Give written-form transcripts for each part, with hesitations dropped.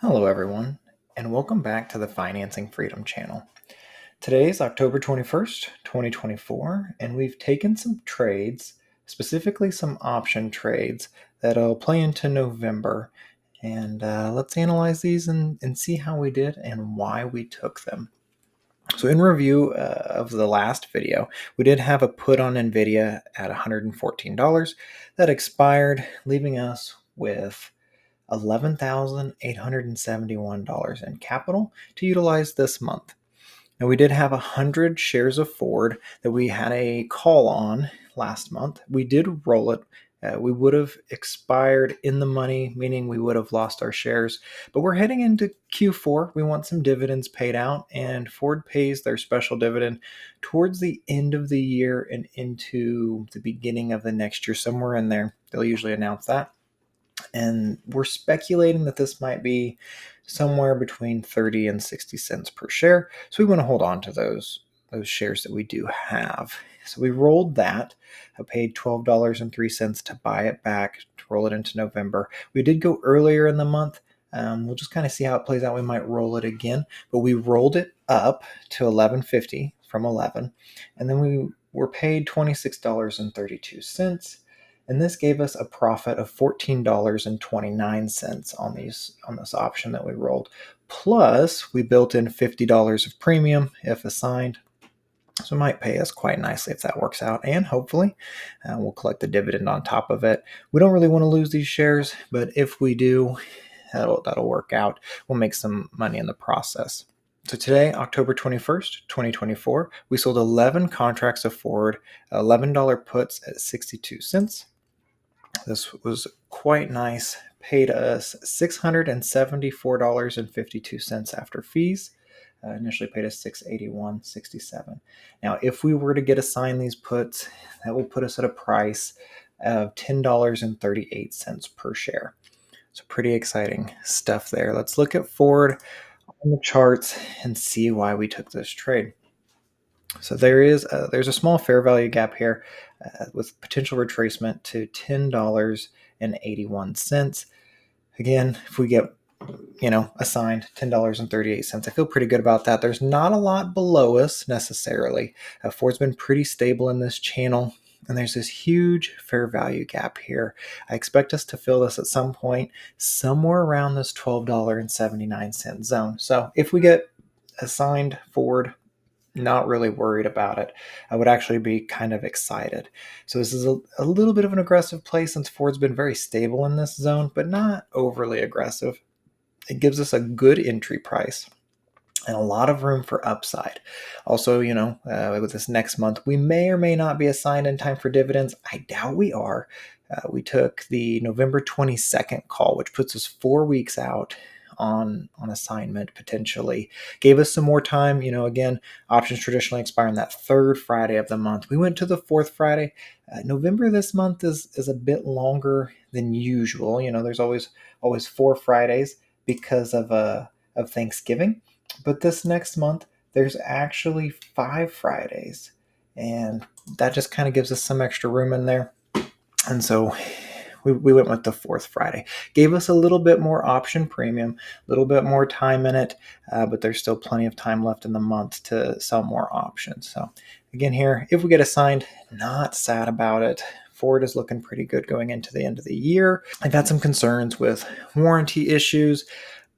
Hello, everyone, and welcome back to the Financing Freedom channel. Today is October 21st, 2024, and we've taken some trades, specifically some option trades, that'll play into November. And let's analyze these and see how we did and why we took them. So, in review of the last video, we did have a put on NVIDIA at $114 that expired, leaving us with $11,871 in capital to utilize this month. Now, we did have 100 shares of Ford that we had a call on last month. We did roll it. We would have expired in the money, meaning we would have lost our shares. But we're heading into Q4. We want some dividends paid out, and Ford pays their special dividend towards the end of the year and into the beginning of the next year, somewhere in there. They'll usually announce that. And we're speculating that this might be somewhere between 30 and 60 cents per share. So we want to hold on to those shares that we do have. So we rolled that. I paid $12.03 to buy it back, to roll it into November. We did go earlier in the month. We'll just kind of see how it plays out. We might roll it again, but we rolled it up to 11.50 from 11, and then we were paid $26.32. And this gave us a profit of $14.29 on this option that we rolled. Plus, we built in $50 of premium if assigned. So it might pay us quite nicely if that works out. And hopefully, we'll collect the dividend on top of it. We don't really want to lose these shares, but if we do, that'll work out. We'll make some money in the process. So today, October 21st, 2024, we sold 11 contracts of Ford, $11 puts at 62 cents. This was quite nice. Paid us $674.52 after fees. Initially paid us $681.67. Now, if we were to get assigned these puts, that will put us at a price of $10.38 per share. So pretty exciting stuff there. Let's look at Ford on the charts and see why we took this trade. So there's a small fair value gap here with potential retracement to $10.81. Again, if we get assigned $10.38, I feel pretty good about that. There's not a lot below us necessarily. Ford's been pretty stable in this channel, and there's this huge fair value gap here. I expect us to fill this at some point, somewhere around this $12.79 zone. So if we get assigned Ford, not really worried about it. I would actually be kind of excited. So this is a little bit of an aggressive play since Ford's been very stable in this zone, but not overly aggressive. It gives us a good entry price and a lot of room for upside. Also, with this next month, we may or may not be assigned in time for dividends. I doubt we are. We took the November 22nd call, which puts us 4 weeks out on assignment potentially. Gave us some more time. Again, options traditionally expire on that third Friday of the month. We went to the fourth Friday. November this month is a bit longer than usual. There's always 4 Fridays because of Thanksgiving. But this next month, there's actually 5 Fridays. And that just kind of gives us some extra room in there. And so we went with the fourth Friday. Gave us a little bit more option premium, a little bit more time in it, but there's still plenty of time left in the month to sell more options. So again here, if we get assigned, not sad about it. Ford is looking pretty good going into the end of the year. I've had some concerns with warranty issues,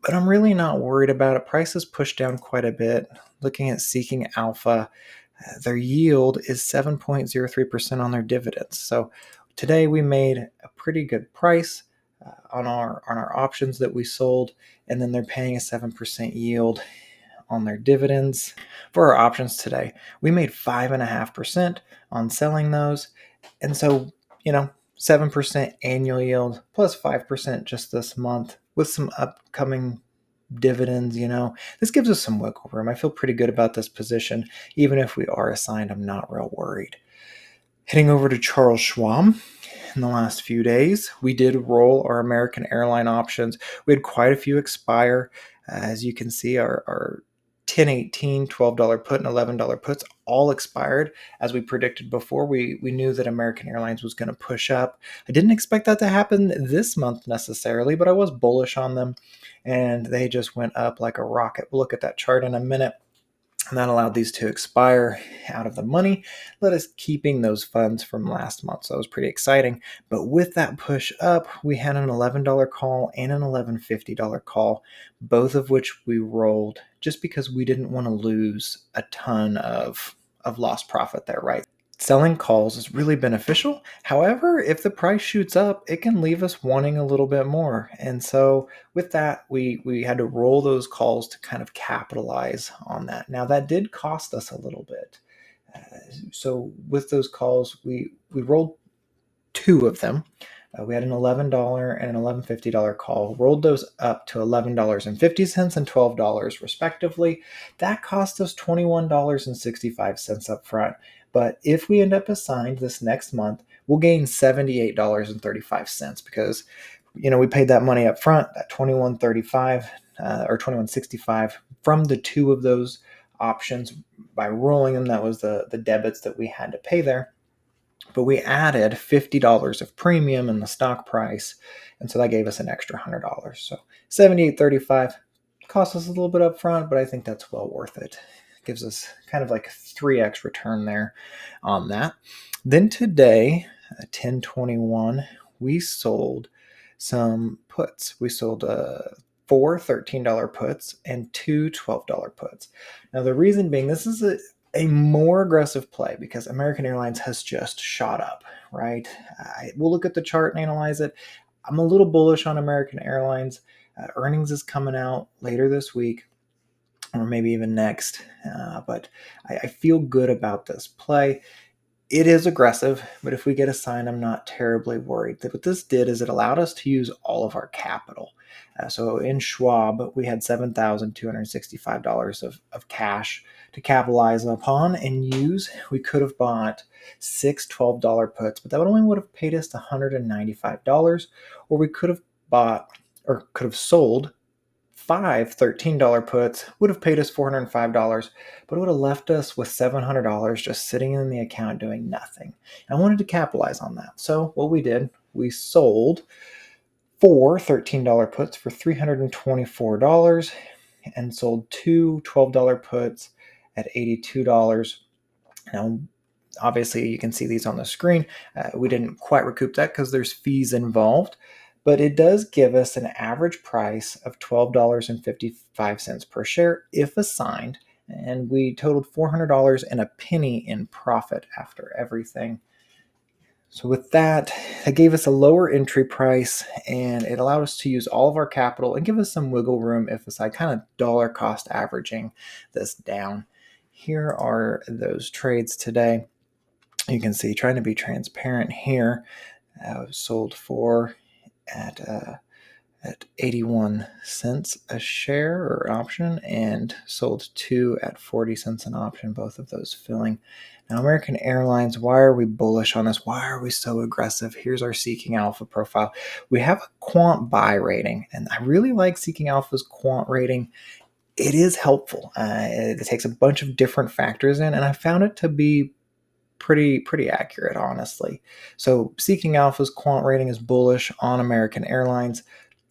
but I'm really not worried about it. Prices pushed down quite a bit. Looking at Seeking Alpha, their yield is 7.03% on their dividends. So today we made a pretty good price on our options that we sold, and then they're paying a 7% yield on their dividends. For our options today, we made 5.5% on selling those, and so 7% annual yield plus 5% just this month with some upcoming dividends. This gives us some wiggle room. I feel pretty good about this position. Even if we are assigned, I'm not real worried. Heading over to Charles Schwab. In the last few days, we did roll our American Airline options. We had quite a few expire. As you can see, our 10.18, $12 put, and $11 puts all expired as we predicted before. We knew that American Airlines was going to push up. I didn't expect that to happen this month necessarily, but I was bullish on them, and they just went up like a rocket. We'll look at that chart in a minute. And that allowed these to expire out of the money, let us keeping those funds from last month. So it was pretty exciting. But with that push up, we had an $11 call and an $11.50 call, both of which we rolled just because we didn't want to lose a ton of lost profit there, right? Selling calls is really beneficial. However, if the price shoots up, it can leave us wanting a little bit more. And so with that, we had to roll those calls to kind of capitalize on that. Now that did cost us a little bit. So with those calls, we rolled two of them. We had an $11 and an $11.50 call, rolled those up to $11.50 and $12 respectively. That cost us $21.65 up front. But if we end up assigned this next month, we'll gain $78.35 because we paid that money up front, that $21.35 or $21.65 from the two of those options by rolling them. That was the debits that we had to pay there. But we added $50 of premium in the stock price, and so that gave us an extra $100. So $78.35 cost us a little bit up front, but I think that's well worth it. It gives us kind of like a 3x return there on that. Then today, at 10/21, we sold some puts. We sold four $13 puts and two $12 puts. Now the reason being, this is a more aggressive play because American Airlines has just shot up, right? We'll look at the chart and analyze it. I'm a little bullish on American Airlines. Earnings is coming out later this week or maybe even next, but I feel good about this play. It is aggressive, but if we get a sign, I'm not terribly worried. What this did is it allowed us to use all of our capital. So in Schwab, we had $7,265 of cash to capitalize upon and use. We could have bought six $12 puts, but that would have paid us $195, or we could have bought or could have sold five $13 puts, would have paid us $405, but it would have left us with $700 just sitting in the account doing nothing. And I wanted to capitalize on that. So what we did, we sold four $13 puts for $324 and sold two $12 puts at $82. Now, obviously, you can see these on the screen. We didn't quite recoup that because there's fees involved, but it does give us an average price of $12.55 per share if assigned, and we totaled $400 and a penny in profit after everything. So with that, it gave us a lower entry price, and it allowed us to use all of our capital and give us some wiggle room if assigned, kind of dollar cost averaging this down. Here are those trades today. You can see, trying to be transparent here, sold four at 81 cents a share or option, and sold two at 40 cents an option, both of those filling. Now, American Airlines, why are we bullish on this? Why are we so aggressive? Here's our Seeking Alpha profile. We have a quant buy rating, and I really like Seeking Alpha's quant rating. It is helpful. It takes a bunch of different factors in, and I found it to be pretty accurate, honestly. So Seeking Alpha's quant rating is bullish on American Airlines.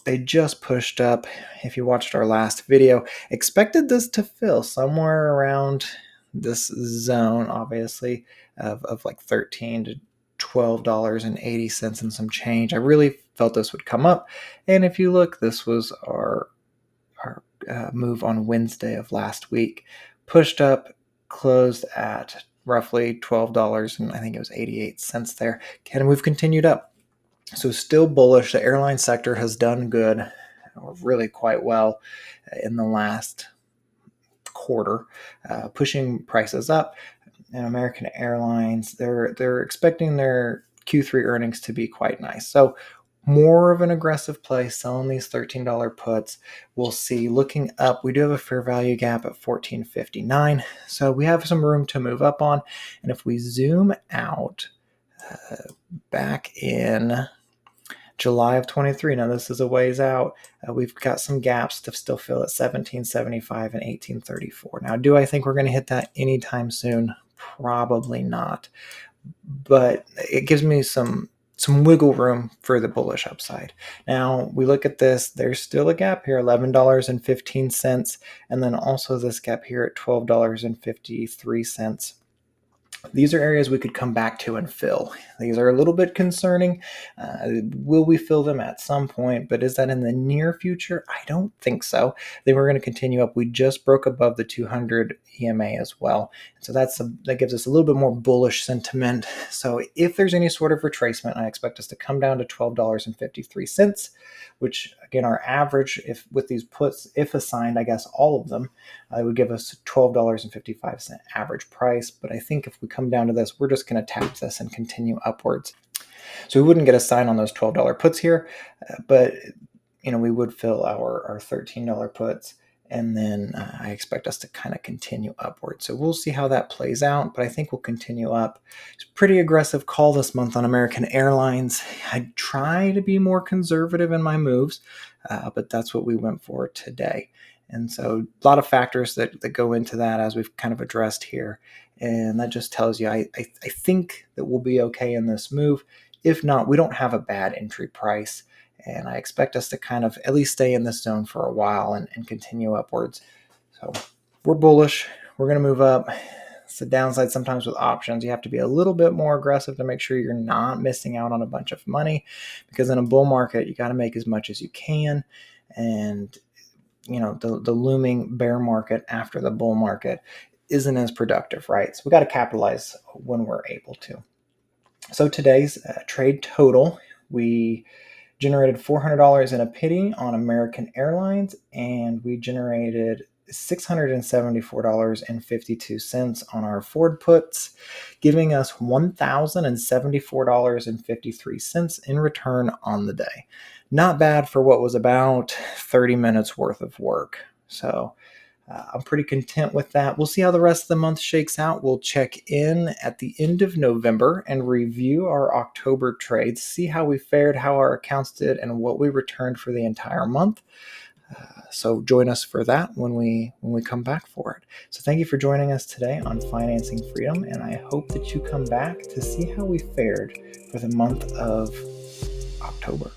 They just pushed up. If you watched our last video, expected this to fill somewhere around this zone, obviously, of like $13 to $12.80 and some change. I really felt this would come up. And if you look, this was our move on Wednesday of last week. Pushed up, closed at roughly $12, and I think it was 88 cents there. And we've continued up. So still bullish. The airline sector has done good, or really quite well, in the last quarter, pushing prices up. And American Airlines, they're expecting their Q3 earnings to be quite nice. So more of an aggressive play, selling these $13 puts. We'll see. Looking up, we do have a fair value gap at $14.59, so we have some room to move up on. And if we zoom out back in July of 23. Now this is a ways out. We've got some gaps to still fill at 1775 and 1834. Now, do I think we're going to hit that anytime soon? Probably not. But it gives me some wiggle room for the bullish upside. Now we look at this, there's still a gap here, $11.15, and then also this gap here at $12.53. These are areas we could come back to and fill. These are a little bit concerning. Will we fill them at some point? But is that in the near future? I don't think so. Then we're going to continue up. We just broke above the 200 EMA as well. So that gives us a little bit more bullish sentiment. So if there's any sort of retracement, I expect us to come down to $12.53, which again, our average, if with these puts, if assigned, I guess all of them, it would give us $12.55 average price. But I think if we come down to this, we're just going to tap this and continue upwards. So we wouldn't get a sign on those $12 puts here, but we would fill our $13 puts. And then I expect us to kind of continue upward. So we'll see how that plays out, but I think we'll continue up. It's a pretty aggressive call this month on American Airlines. I try to be more conservative in my moves, but that's what we went for today. And so a lot of factors that go into that, as we've kind of addressed here. And that just tells you, I think that we'll be okay in this move. If not, we don't have a bad entry price. And I expect us to kind of at least stay in this zone for a while and continue upwards. So we're bullish. We're going to move up. It's the downside sometimes with options. You have to be a little bit more aggressive to make sure you're not missing out on a bunch of money, because in a bull market, you got to make as much as you can. And the looming bear market after the bull market isn't as productive, right? So we got to capitalize when we're able to. So today's trade total, we generated $400 in a pity on American Airlines, and we generated $674.52 on our Ford puts, giving us $1,074.53 in return on the day. Not bad for what was about 30 minutes worth of work. So I'm pretty content with that. We'll see how the rest of the month shakes out. We'll check in at the end of November and review our October trades, see how we fared, how our accounts did, and what we returned for the entire month. So join us for that when we come back for it. So thank you for joining us today on Financing Freedom, and I hope that you come back to see how we fared for the month of October.